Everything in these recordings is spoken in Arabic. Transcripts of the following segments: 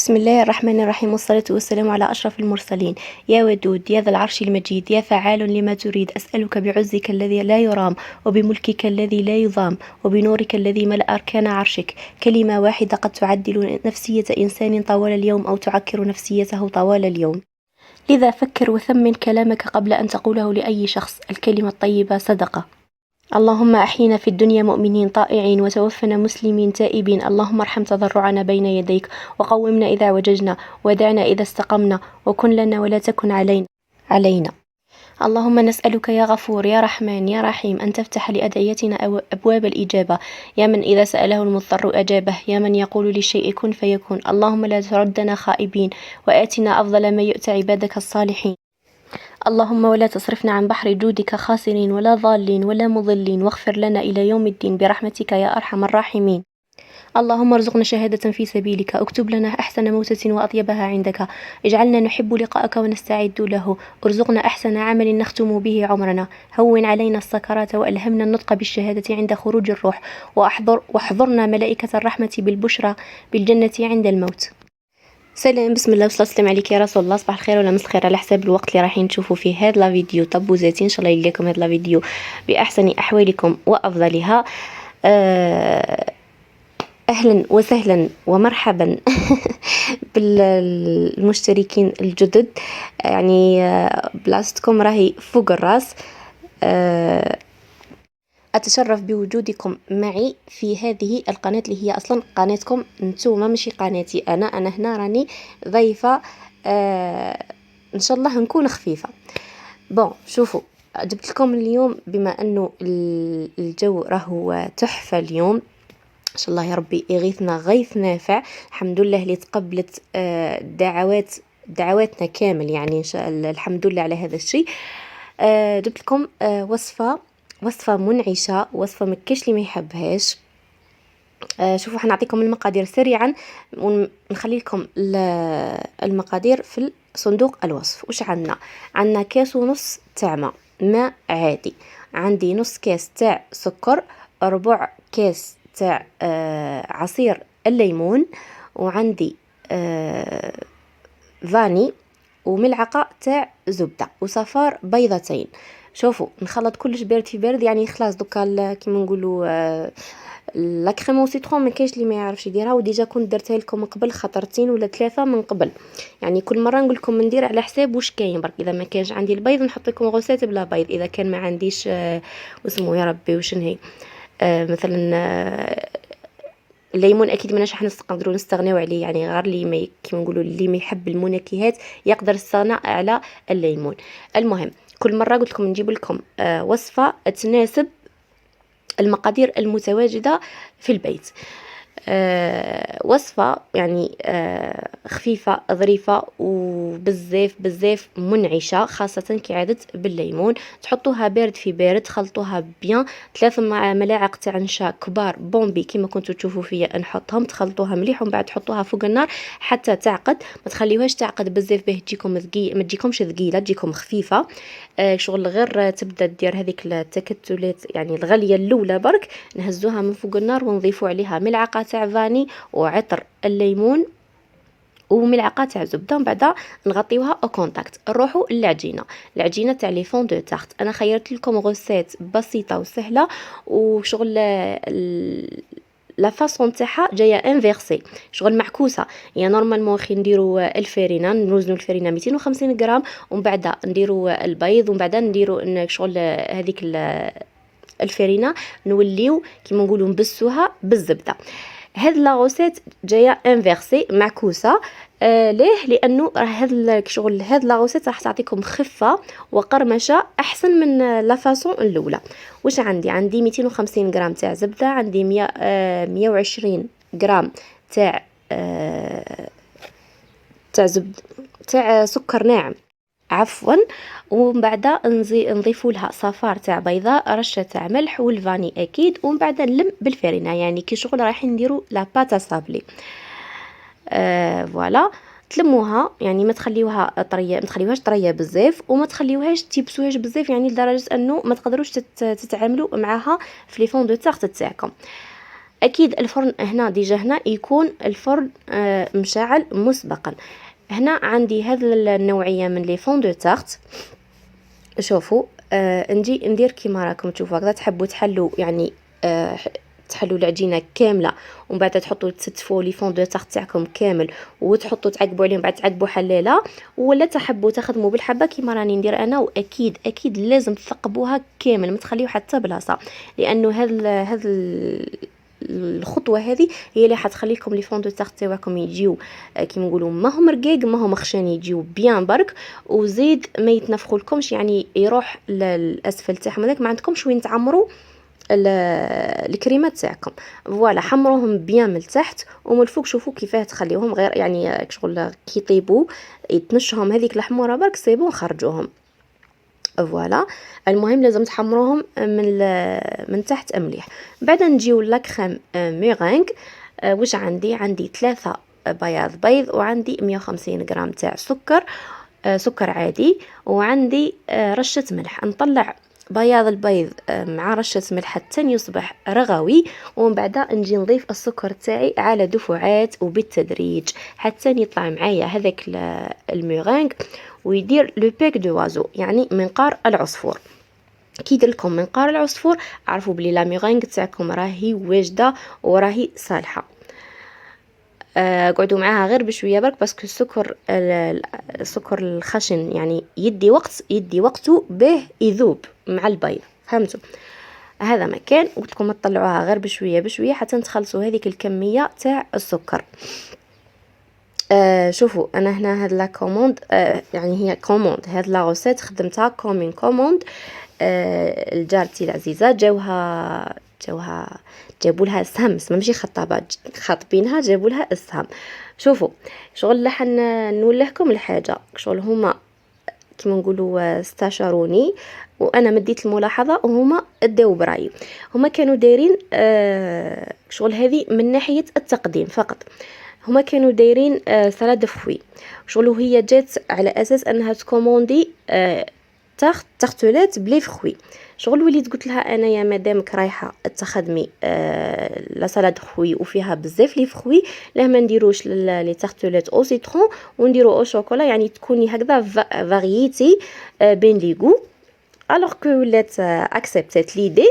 بسم الله الرحمن الرحيم، والصلاة والسلام على أشرف المرسلين. يا ودود يا ذا العرش المجيد، يا فعال لما تريد، أسألك بعزك الذي لا يرام، وبملكك الذي لا يضام، وبنورك الذي ملأ أركان عرشك، كلمة واحدة قد تعدل نفسية إنسان طوال اليوم أو تعكر نفسيته طوال اليوم. لذا فكر وثمن كلامك قبل أن تقوله لأي شخص. الكلمة الطيبة صدقة. اللهم أحينا في الدنيا مؤمنين طائعين، وتوفنا مسلمين تائبين. اللهم ارحم تضرعنا بين يديك، وقومنا إذا وججنا، ودعنا إذا استقمنا، وكن لنا ولا تكن علينا. اللهم نسألك يا غفور يا رحمن يا رحيم أن تفتح لأدعيتنا أبواب الإجابة، يا من إذا سأله المضطر أجابه، يا من يقول للشيء كن فيكون. اللهم لا تردنا خائبين، وآتنا أفضل ما يؤتى عبادك الصالحين. اللهم ولا تصرفنا عن بحر جودك خاسرين ولا ضالين ولا مضلين، واغفر لنا إلى يوم الدين برحمتك يا أرحم الراحمين. اللهم ارزقنا شهادة في سبيلك، اكتب لنا أحسن موتة وأطيبها عندك، اجعلنا نحب لقاءك ونستعد له، ارزقنا أحسن عمل نختم به عمرنا، هون علينا السكرات وألهمنا النطق بالشهادة عند خروج الروح، واحضرنا ملائكة الرحمة بالبشرى بالجنة عند الموت. سلام، بسم الله والصلاة والسلام عليك يا رسول الله. صباح الخير ولا مساء الخير على حساب الوقت اللي رايحين تشوفوا فيه هذا لا فيديو. طبوزاتي ان شاء الله يلقاكم هذا لا فيديو باحسن احوالكم وافضلها. اهلا وسهلا ومرحبا بالمشتركين الجدد، يعني بلاصتكم راهي فوق الراس. أتشرف بوجودكم معي في هذه القناة اللي هي أصلا قناتكم نتوما، ماشي قناتي أنا هنا راني ضيفة. إن شاء الله نكون خفيفة. شوفوا، جبت لكم اليوم بما أنه الجو راهو تحفة اليوم، إن شاء الله يا ربي يغيثنا غيث نافع. الحمد لله اللي تقبلت دعواتنا كامل، يعني إن شاء الله الحمد لله على هذا الشيء. جبت لكم وصفة منعشة، وصفة مكاش اللي ما يحبهاش. شوفوا حنعطيكم المقادير سريعا، ونخلي لكم المقادير في صندوق الوصف. وش عندنا كاس ونص تاع ماء عادي، عندي نص كاس تاع سكر، ربع كاس تاع عصير الليمون، وعندي فاني، وملعقة تاع زبدة، وصفار بيضتين. شوفوا نخلط كلش بارد في بارد، يعني خلاص دوكا كيما نقولوا لا كريم وسيترون ما كاينش اللي ما يعرفش يديرها، وديجا كنت درتها لكم من قبل خطرتين ولا 3 من قبل، يعني كل مره نقول لكم ندير على حساب واش كاين. برك اذا ما كانش عندي البيض نحط لكم غوسات بلا بيض، اذا كان ما عنديش واسمو يا ربي وش هي مثلا الليمون اكيد ماناش راح نقدروا نستغناو عليه، يعني غير اللي ما كيما نقولوا اللي ما يحب المنكهات يقدر يستغنى على الليمون. المهم كل مره قلت لكم نجيب لكم وصفه تناسب المقادير المتواجده في البيت. وصفة يعني خفيفة ظريفة وبزاف منعشة، خاصة كي عادت بالليمون. تحطوها بارد في بارد، خلطوها بيان 3 ملاعق تاع نشا كبار بومبي كما كنتوا تشوفوا فيا نحطهم، تخلطوها مليح، ومن بعد تحطوها فوق النار حتى تعقد. ما تخليوهاش تعقد بزاف باه تجيكم ما تجيكمش ثقيله، تجيكم خفيفه. شغل غير تبدا دير هذيك التكتلات، يعني الغليه الاولى برك نهزوها من فوق النار ونضيفوا عليها ملعقه تاع فاني وعطر الليمون وملعقه تاع زبده، ومن بعد نغطيوها او كونتاكت. نروحوا العجينه تاع لي فون دو تارت. انا خيرت لكم غوسات بسيطه وسهله، وشغل لا فاصون تاعها جايه انفيرسي، شغل معكوسه. يعني نورمالمون خي نديروا الفرينه، نوزنوا الفرينه 250 غرام، ومن بعد نديروا البيض، ومن بعد نديروا شغل هذيك الفرينه نوليو كيما نقولوا نبسوها بالزبده. هاد لا غوسيت جايه انفيرسي معكوسه. ليه؟ لانه هاد لا غوسيت راح تعطيكم خفه وقرمشه احسن من لا فاصون الاولى. واش عندي 250 غرام تاع زبده، عندي 120 غرام تاع تاع سكر ناعم عفوا، ومن بعد نضيفوا لها صفار تاع بيضاء، رشه تاع ملح، والفاني اكيد، ومن بعد نلم بالفرينه، يعني كي شغل رايحين نديروا لا باتا صابلي. فوالا تلموها، يعني ما تخليوهاش طريه بزاف، وما تخليوهاش تيبسوهاش بزاف، يعني لدرجه انه ما تقدروش تتعاملوا معها في لي فون دو تارت تاعكم. اكيد الفرن هنا ديجا هنا يكون الفرن مشعل مسبقا. هنا عندي هذه النوعيه من لي فون دو تارت. شوفوا نجي ندير كيما راكم تشوفوا هكذا، تحبوا تحلوا يعني تحلوا العجينه كامله ومن بعد تحطوا تستفوا لي فون دو تارت تاعكم كامل وتحطوا تعقبوا عليهم، بعد تعقبوا حلاله، ولا تحبوا تخدموا بالحبه كيما راني ندير انا. واكيد اكيد لازم تثقبوها كامل، ما تخليو حتى بلاصه، لانه هذا الخطوه هذه هي اللي حتخليكم لي فون دو تارت تاعكم يجيو كيما نقولوا ماهم رقيق ماهم مخشان، يجيو بيان برك، وزيد ما يتنفخوا لكمش يعني يروح للاسفل تاعهم هذاك، ما عندكمش وين تعمروا الكريمات تاعكم. فوالا حمروهم بيان من التحت ومن الفوق، شوفوا كيفاه تخليوهم غير يعني شغل كي يطيبوا يتنشهم هذيك الحموره برك سيبون خرجوهم. فوالا المهم لازم تحمروهم من تحت مليح. بعد نجيو لاكريم ميرينغ. واش عندي 3 بياض بيض، وعندي 150 غرام تاع سكر عادي، وعندي رشه ملح. نطلع بياض البيض مع رشه ملح حتى يصبح رغوي، ومن بعد نجي نضيف السكر تاعي على دفعات وبالتدريج حتى يطلع معايا هذاك الميرينغ ويدير لو بيك دو وازو، يعني منقار العصفور. كي يدير لكم منقار العصفور عرفوا بلي لا ميرينغ تاعكم راهي واجده وراهي صالحه. قعدوا معاها غير بشويه برك، باسكو السكر الخشن يعني يدي وقته به يذوب مع البيض، فهمتوا؟ هذا مكان قلت لكم تطلعوها غير بشويه حتى تخلصوا هذيك الكميه تاع السكر. شوفوا انا هنا هاد لا كوموند يعني هي كوموند، هاد لا روسيت خدمتها كومين كوموند. الجارتي العزيزه جابوا لها السهم، ماشي خطابات خاطبينها، جابوا لها السهم. شوفوا شغل لحن نولهكم الحاجه، شغل هما كيما نقولوا استشاروني وانا مديت الملاحظه وهما اداو براي. هما كانوا دايرين شغل هذه من ناحيه التقديم فقط، هما كانوا دايرين سلاد فوي، شغل هي جات على اساس انها تكوموندي تارتلات بلي فخوي. شغل وليت قلت لها انا يا مدامك رايحه تخدمي لا سلاد خوي وفيها بزاف لي فخوي، لا ما نديروش لي تارتلات او سيترون ونديرو او شوكولا، يعني تكوني هكذا فاريتي بين لي غو. الوغ كو ولات اكسبتت ليدي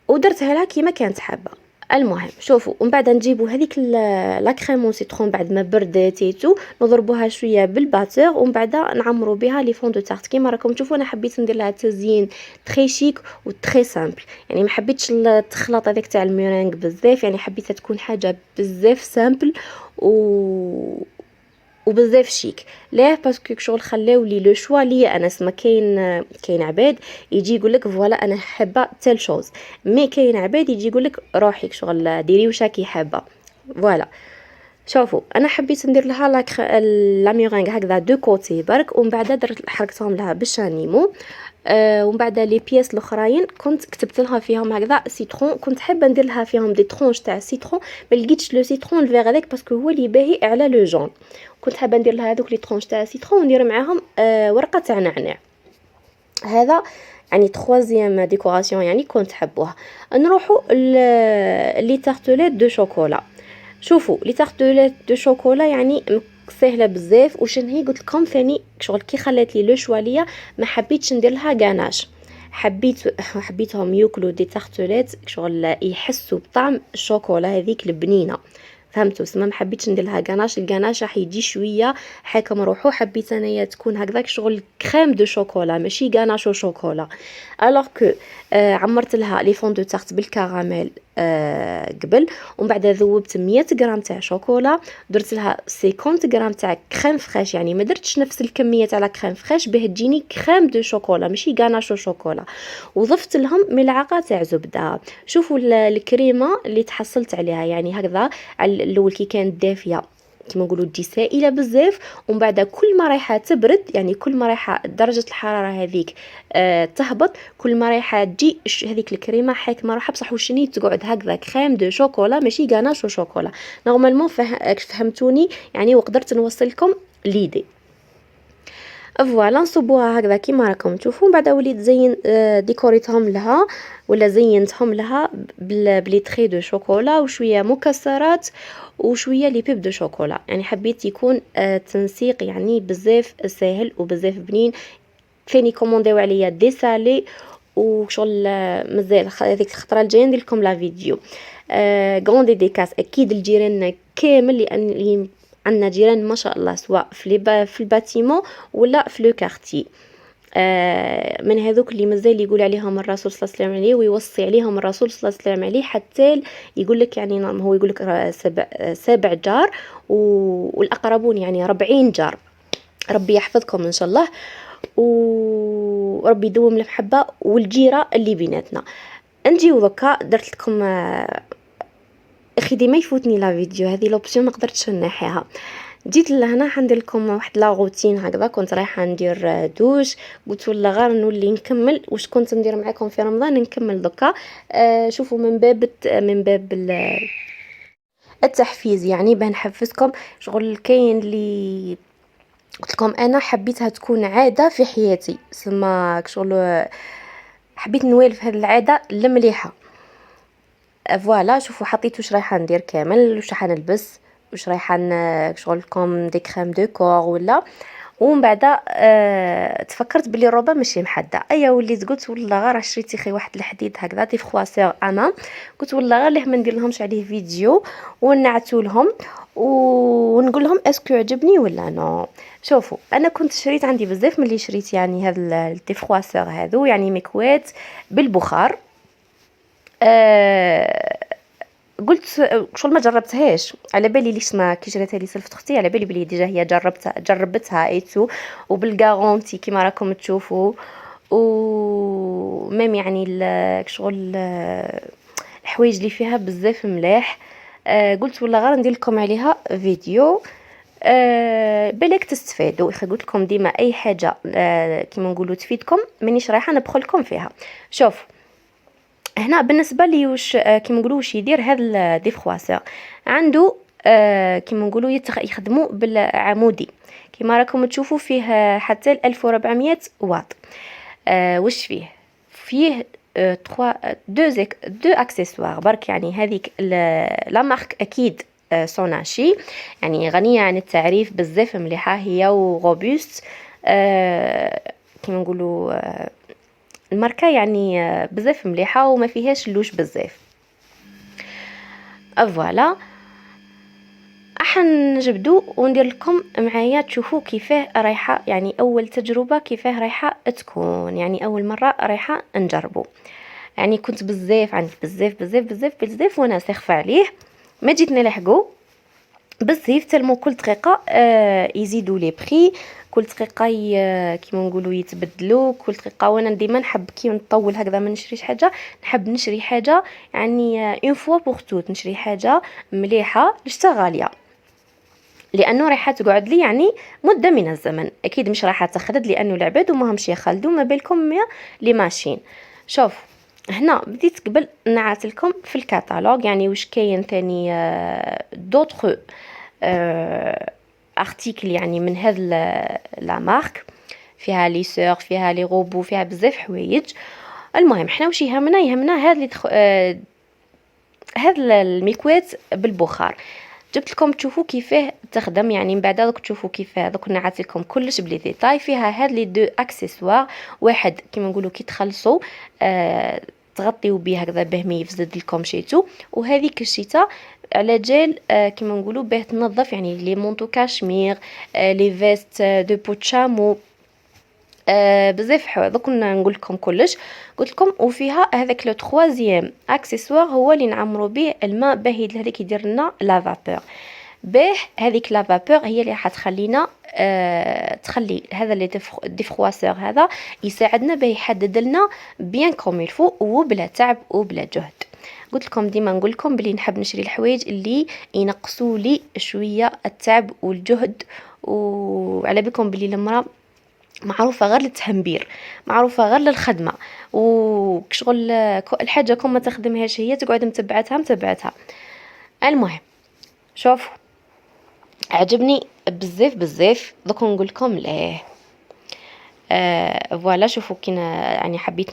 ودرتها لها كيما كانت حابه. المهم شوفوا ومن بعد نجيبوا هذيك لا كريم سيترون بعد ما بردت ايتو نضربوها شويه بالباتور ومن بعد نعمروا بها لي فون دو تارت. كيما راكم تشوفوا انا حبيت ندير لها تزيين تري شيك وتري سامبل، يعني ما حبيتش التخلط هذاك تاع الميرينغ بزاف، يعني حبيتها تكون حاجه بزاف سامبل وبزاف شيك. ليه؟ باسكو شغل خلاو لي لو شوا ليا انا، ما كاين عباد يجي يقول لك فوالا انا حابه تال شوز، مي كاين عباد يجي يقول لك روحي شغل ديري واش راكي حابه. فوالا شوفوا انا حبيت ندير لها لا ميرينغ هكذا دو كوتي برك، ومن بعد درت حركتهم لها بالشانيمو. ومن بعد لي بياس الاخرين كنت كتبت لها فيهم هكذا سيترون، كنت حابه ندير لها فيهم دي ترونش تاع سيترون، ما لقيتش لو سيترون الفيغ هذاك باسكو هو اللي باهي على لو جون، كنت حابه ندير لها هذوك لي ترونش تاع سيترون وندير معاهم ورقه تاع نعناع. هذا يعني تخوازيام ديكوراسيون يعني كنت حبوها. نروحوا لي تارتلات دو شوكولا. شوفوا لي تارتلات دو شوكولا يعني سهله بزاف، وشن هي قلت لكم ثاني شغل كي خلات لي لو شواليه ما حبيتش ندير لها غاناش، حبيتهم ياكلوا دي تارتلات شغل يحسوا بطعم الشوكولا هذيك البنينه، فهمتوا؟ سما ما حبيتش ندير لها غاناش، الغاناش راح يجي شويه حاكم روحو، حبيت انايا تكون هكذاك شغل كريم دو شوكولا ماشي غاناش او شوكولا. الوغ كو عمرت لها لي فون دو تارت بالكراميل قبل، ومن بعد ذوبت 100 غرام تاع شوكولا، درت لها 50 غرام تاع كريم فريش، يعني ما درتش نفس الكميه تاع لا كريم فريش باه تجيني كريم دو شوكولا ماشي غاناش او شوكولا، وضفت لهم ملعقه تاع زبده. شوفوا الكريمه اللي تحصلت عليها يعني هكذا الاول كي كانت دافيه كما نقولوا تجي سائله بزاف، ومن بعد كل ما رايحه تبرد يعني كل ما رايحه درجه الحراره هذيك تهبط، كل ما رايحه تجي هذيك الكريمه حاكمه روحها بصح وشني تقعد هكذا كريم دو شوكولا ماشي غاناش وشوكولا. نورمالمون فهمتوني يعني وقدرت نوصل لكم ليدي. فوالا نصبوها هكذا كيما راكم تشوفوا. من بعد وليت زين ديكوريتهم لها ولا زينتهم لها بلي تري دو شوكولا وشويه مكسرات وشويه لي بيب دو شوكولا. يعني حبيت يكون تنسيق يعني بزاف ساهل وبزاف بنين. كاين يكومونديو عليا دي سالي وشغل مازال هذيك الخطره الجايه ندير لكم لا فيديو. غون ديديكاس اكيد لجيراننا كامل، لان عندنا جيران ما شاء الله سواء في الباتيمون ولا في لو كارتي. من هذوك اللي مازال يقول عليهم الرسول صلى الله عليه وسلم عليه ويوصي عليهم الرسول صلى الله عليه وسلم عليه، حتى يقول لك يعني نعم هو يقول لك سبع جار والاقربون يعني 40 جار. ربي يحفظكم ان شاء الله وربي يدوم المحبه والجيره اللي بيناتنا. نجيو دوكا درت لكم اخي ديما يفوتني لا فيديو هذه لوبسيون ما قدرتش نحيها. جيت لهنا حندير لكم واحد لا روتين هكذا. كنت رايحه ندير دوش، قلت ولا غير نولي نكمل واش كنت ندير معكم في رمضان نكمل دوكا. شوفوا من باب التحفيز، يعني باه نحفزكم. شغل كاين اللي قلت لكم انا حبيتها تكون عاده في حياتي، سما شغل حبيت نوالف هذه العاده المليحه. فوالا شوفوا حطيت واش رايحه ندير كامل، واش رايحه نلبس، واش رايحه شغل كوم دي كريم دو كور ولا. ومن بعد تفكرت بلي الروبه ماشي محدده. ايا وليت قلت والله غير شريتي خي واحد الحديد هكذا دي فخواسير امام، قلت والله غير ليه ما ندير لهمش عليه فيديو ونعتو لهم ونقول لهم اسكو عجبني ولا نو. شوفوا انا كنت شريت عندي بزاف ملي شريت يعني هذا الدي فخواسير هذو، يعني مكوات بالبخار. قلت شغل ما جربتهاش على بالي ليش ما كي شريتها لي سلفت اختي على بالي بلي ديجا هي جربتها ايتو وبالغارونتي كيما راكم تشوفوا. و ميم يعني شغل الحوايج اللي فيها بزاف ملاح. قلت والله غير ندير لكم عليها فيديو بالك تستفادوا. قلت لكم ديما اي حاجه كيما نقولوا تفيدكم مانيش رايحه نبخل لكم فيها. شوف هنا بالنسبه لي واش كيما نقولوا واش يدير هذا دي فخواسير عنده كيما نقولوا يخدموا بالعمودي كيما راكم تشوفوا فيه حتى 1400 واط. واش فيه 2 اكسسوار برك. يعني هذيك لا مارك اكيد سوناشي، يعني غنيه عن التعريف بزاف مليحه هي وغوبوست. كيما نقولوا الماركه يعني بزاف مليحه وما فيهاش اللوش بزاف. فوالا نجبدو وندير لكم معايا تشوفوا كيفاه رايحه، يعني اول تجربه كيفاه رايحه تكون، يعني اول مره رايحه نجربو. يعني كنت بزاف عندي بزاف وانا سخفه عليه ما جيت نلحقو بزاف تلمو كل دقيقه يزيدوا لي بري، كل دقيقه كيما نقولوا يتبدلوا كل دقيقه. وانا ديما نحب كي نطول هكذا ما نشريش حاجه، نحب نشري حاجه يعني اون فوا بوغ توت، نشري حاجه مليحه لشتا غاليه لانه رايحه تقعد لي يعني مده من الزمن. اكيد مش رايحه تخلد لانه العباد وما همش يخلدوا ما بالكم لي ماشين. شوف هنا بديت قبل نعت لكم في الكاتالوج يعني واش كاين ثاني دوطخ ارتيكل يعني من هذا لا مارك. فيها لي سور، فيها لي روبو، فيها بزاف حوايج. المهم حنا واش يهمنا هذا المكوات بالبخار. جبت لكم تشوفوا كيفاه تخدم، يعني من بعد دوك تشوفوا كيفاه دوك نعت لكم كلش بلي ديتاي. فيها هاد لي دو اكسسوار، واحد كيما نقولوا كي تخلصوا تغطيو بيه هكذا باه ما يفسد لكم شيتو، وهذيك الشيته على جال كيما نقولوا باه تنظف يعني لي مونطو كاشمير، لي فيست دو بوتشامو، بزاف دوك نقول لكم كلش قلت لكم. وفيها هذاك لو تروازيام اكسسوار هو اللي نعمروا به الماء باه هذيك يدير لنا لا فابور. باه هذيك لا فابور هي اللي حتخلينا تخلي هذا اللي ديفخواسور هذا يساعدنا باه يحدد لنا بيان كوم يلفو وبلا تعب وبلا جهد. قلت لكم ديما نقول لكم بلي نحب نشري الحوايج اللي ينقصوا لي شويه التعب والجهد. وعلى بالكم بلي المراه معروفه غير للتهمبير، معروفه غير للخدمه، وشغل الحاجه كون ما تخدمهاش هي تقعد متبعتها. المهم شوف عجبني بزاف دوك نقول لكم ليه فوالا شوفوا كينا يعني حبيت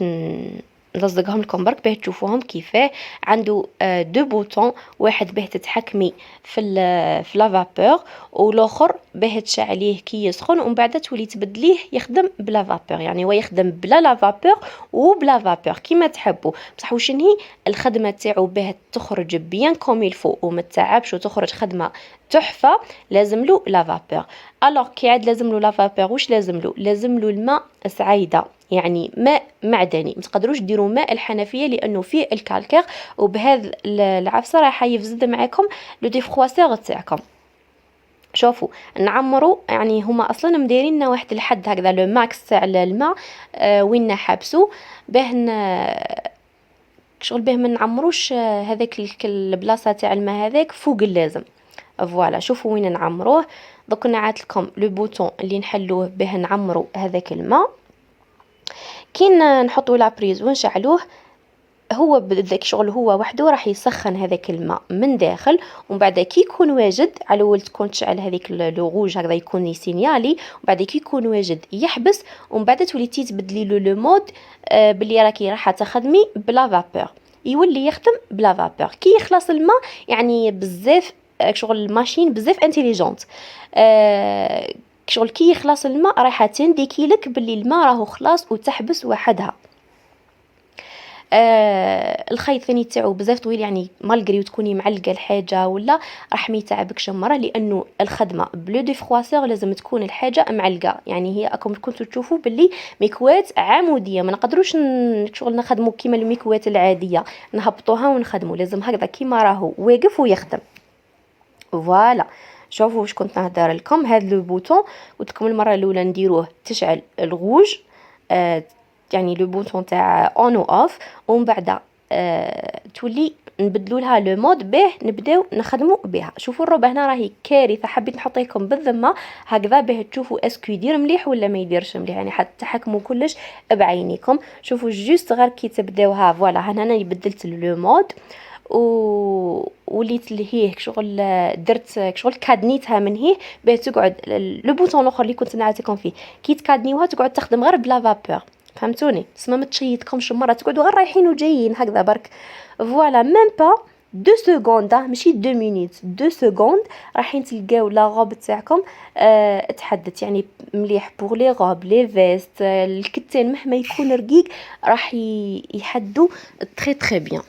نلصقهم لكم برك باه تشوفوهم كيفاه. عنده دو بوطون، واحد باه تتحكمي في لا فابور، والاخر باه تشعليه كي يسخن ومن بعد تولي تبدليه يخدم بلا فابور، يعني هو يخدم بلا لا فابور وبلا فابور كيما تحبوا. بصح واش نهي الخدمه تاعو باه تخرج بيان كوم يلفو وما تتعبش وتخرج خدمه تحفه، لازم له لا فابور. الوغ كي عاد لازم له لا فابور واش لازم له؟ لازم له الماء سعيده، يعني ماء معدني. ما تقدروش ديروا ماء الحنفيه لانه فيه الكالكير، وبهذا العفسه راح يفسد معاكم لو ديفخواسور تاعكم. شوفوا نعمروا، يعني هما اصلا مديرين لنا واحد الحد هكذا لو ماكس تاع الماء وين حابسو باه شغل باه ما نعمروش هذاك البلاصه تاع الماء هذاك فوق اللازم. فوالا شوفوا وين نعمروه. دوك نعاد لكم لو بوطون اللي نحلوه باه نعمروا هذاك الماء. كي نحطوا لا بريز ونشعلوه، هو بدك شغل هو وحده راح يسخن هذاك الماء من داخل، ومن بعد كي يكون واجد على اول تكون تشعل هذيك لو روج هكذا يكون يسينيالي، ومن بعد كي يكون واجد يحبس، ومن بعد تولي تبدلي له لو مود باللي راكي راح تخدمي بلا فابور، يولي يخدم بلا فابور كي يخلص الماء. يعني بزاف شغل الماشين بزاف انتيليجونت، شغل كي يخلص الماء راح تنديكي لك باللي الماء راهو خلاص وتحبس وحدها. الخيط ثاني تاعو بزاف طويل، يعني مالغري تكوني معلقه الحاجه ولا راح ما يتعبكش مره، لانه الخدمه بلو دي فخواسور لازم تكون الحاجه معلقه. يعني هي راكم كنتوا تشوفوا باللي ميكوات عموديه، ما نقدروش شغل نخدموا كيما الميكوات العاديه نهبطوها ونخدموا، لازم هكذا كيما راهو واقف ويخدم. فوالا شوفوا واش كنت نهضر لكم. هذا لو بوطون قلت لكم المره الاولى نديروه تشعل الغوج، يعني لو بوطون تاع اون و اوف، ومن بعد تولي نبدلوا لها لو مود باه نبداو نخدموا بها. شوفوا الروبه هنا راهي كارثه، حبيت نحط لكم بالذمه هكذا باه تشوفوا اسكو يدير مليح ولا ما يديرش مليح، يعني حتى تحكموا كلش بعينيكم. شوفوا جوست غير كي تبداوها فوالا هنا انا بدلت لو مود وليت لهيه شغل درت شغل كادنيتها من هيه باه تقعد لو بوطون الاخر اللي كنت نعطيكم فيه كي تكادنيوها تقعد تخدم غير بلا فابور. فهمتوني؟ تسمى ما تشيطكمش مره، تقعدوا غير رايحين وجايين هكذا برك. فوالا ميم با 2 سكوند ماشي 2 مينوت، 2 سكوند رايحين تلقاو لا غوب تاعكم تحدث. يعني مليح بوغ لي غوب لي فيست الكتان مهما يكون رقيق راح يحدوا تري تري بيان.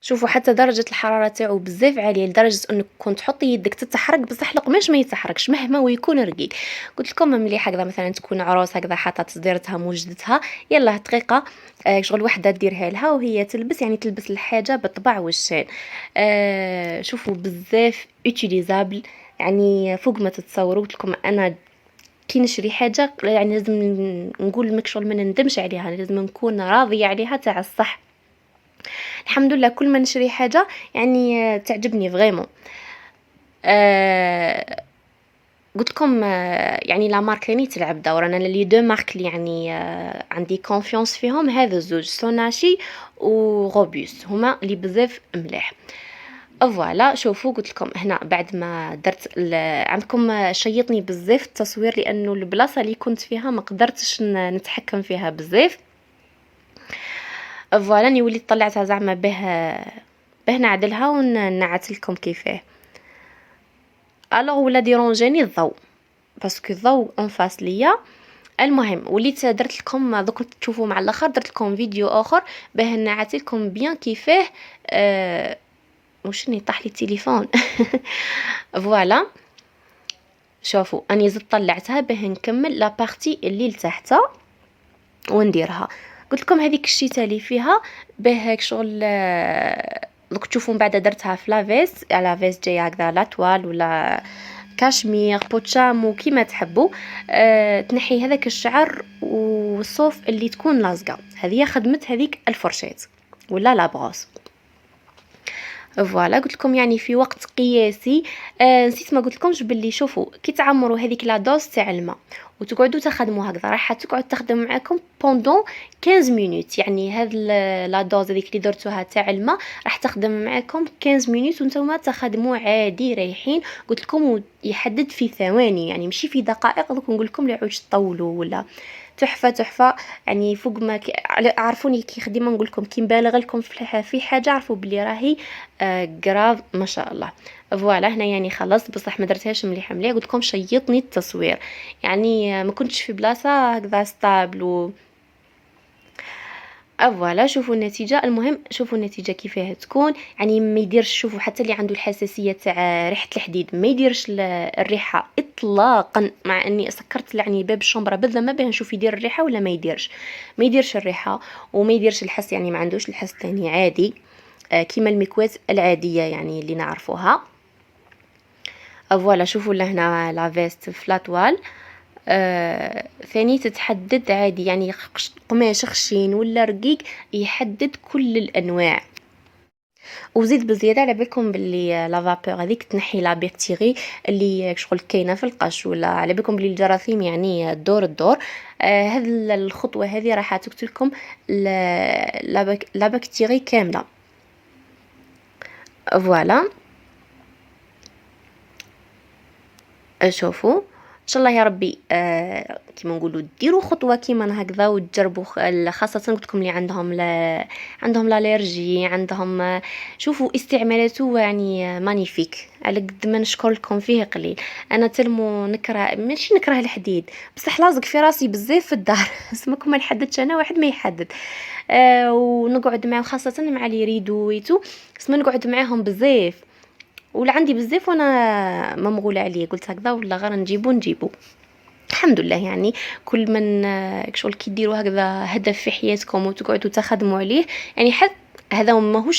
شوفوا حتى درجة الحرارة تاعو بزاف عالية لدرجة انك كنت تحطي يدك تتحرك بصح القماش ما يتحركش مهما ويكون رقيق. قلت لكم مليح هكذا مثلا تكون عروس هكذا حاطه تصديرتها موجدتها، يلا دقيقة شغل وحده ديرها لها وهي تلبس، يعني تلبس الحاجة بالطبع والشان. شوفوا بزاف يوتيليزابل، يعني فوق ما تتصوروا. قلت لكم انا كي نشري حاجة يعني لازم نقول لك شغل ما نندمش عليها، لازم نكون راضية عليها تاع الصح. الحمد لله كل ما نشري حاجه يعني تعجبني فريمون. قلت لكم يعني لا مارك ثاني تلعب دور. انا لي دو مارك اللي يعني عندي كونفيونس فيهم هذا الزوج سوناشي وغوبوس، هما اللي بزاف ملاح. فوالا شوفوا قلت لكم هنا بعد ما درت عندكم شيطني بزاف التصوير لانه البلاصه اللي كنت فيها ما قدرتش نتحكم فيها بزاف. فوالا اني وليت طلعتها زعما باه نعدلها ونعت لكم كيفاه. الوغ ولا ديرونجيني الضوء باسكو الضوء اون فاس ليا. المهم وليت درت لكم دوك تشوفوا مع الاخر درت لكم فيديو اخر باه نعت لكم بيان كيفاه. وشني طاح لي التليفون فوالا شوفوا اني زدت طلعتها باه نكمل لا بارتي اللي لتحت ونديرها. قلت لكم هذيك الشيته اللي فيها باه هيك شغل دوك تشوفوا من بعد درتها في لافيس على فيس جايه هكذا لا توال ولا كاشمير بوتشامو كيما تحبوا. تنحي هذاك الشعر والصوف اللي تكون لازقه، هذه خدمت هذيك الفرشات ولا لا بروس. فوالا قلت لكم يعني في وقت قياسي. نسيت ما قلت لكمش باللي شوفوا كي تعمروا هذيك لا دوز تاع الماء وتقعدوا تخدموا هكذا راح تقعد تخدم معاكم بوندون 15 مينوت. يعني هاد لا دوز هذيك اللي درتوها تاع الماء راح تخدم معاكم 15 مينوت وانتم تخدموا عادي رايحين. قلت لكم يحدد في ثواني يعني ماشي في دقائق. دوك نقول لكم لا عاودش تطولوا ولا تحفه تحفه. يعني فوق ما عرفوني كي ديما نقول لكم كي نبالغ لكم في حاجه عرفوا بلي راهي كراف ما شاء الله. فوالا هنا يعني خلصت، بصح ما درتهاش مليحه مليح، قلت لكم شيطني التصوير، يعني ما كنتش في بلاصه هكذا ستابل فوالا. شوفوا النتيجه، المهم شوفوا النتيجه كيفاه تكون. يعني ما يديرش، شوفوا حتى اللي عنده الحساسيه تاع ريحه الحديد ما يديرش الريحه اطلاقا، مع اني سكرت يعني باب الشومبره بالذمه باه نشوف يدير الريحه ولا ما يديرش. ما يديرش الريحه وما يديرش الحس، يعني ما عندوش الحس تاني عادي. كيما المكوات العاديه يعني اللي نعرفوها. فوالا شوفوا لهنا لا فيست فلاتوال. ثاني تتحدد عادي، يعني قماش خشين ولا رقيق يحدد كل الانواع. وزيد بزياده على بالكم باللي لا فابور هذيك تنحي لا بكتيري اللي شغل كاينه في القش، ولا على بالكم باللي الجراثيم يعني الدور. هذه الخطوه هذه راح تقتل لكم لا بكتيري كامله. فوالا شوفوا ان شاء الله يا ربي كيما نقولوا ديروا خطوه كيما هكذا وتجربوا، خاصه قلت لكم اللي عندهم الالرجي، عندهم شوفوا استعمالاته يعني مانيفيك. على قد ما نشكر لكم فيه قليل. انا تلمو نكره، ماشي نكره الحديد، بصح لازق في راسي بزاف في الدار اسمكم ما نحددش انا، واحد ما يحدد. ونقعد معه خاصه مع اللي يريدوا ويتو، اسمو نقعد معاهم بزاف، ولا عندي بزاف وانا ما مغوله عليه، قلت هكذا ولا غير نجيبو. الحمد لله. يعني كل من شغل كي ديروا هكذا هدف في حياتكم وتقعدوا تخدموا عليه، يعني حتى هذا ماهوش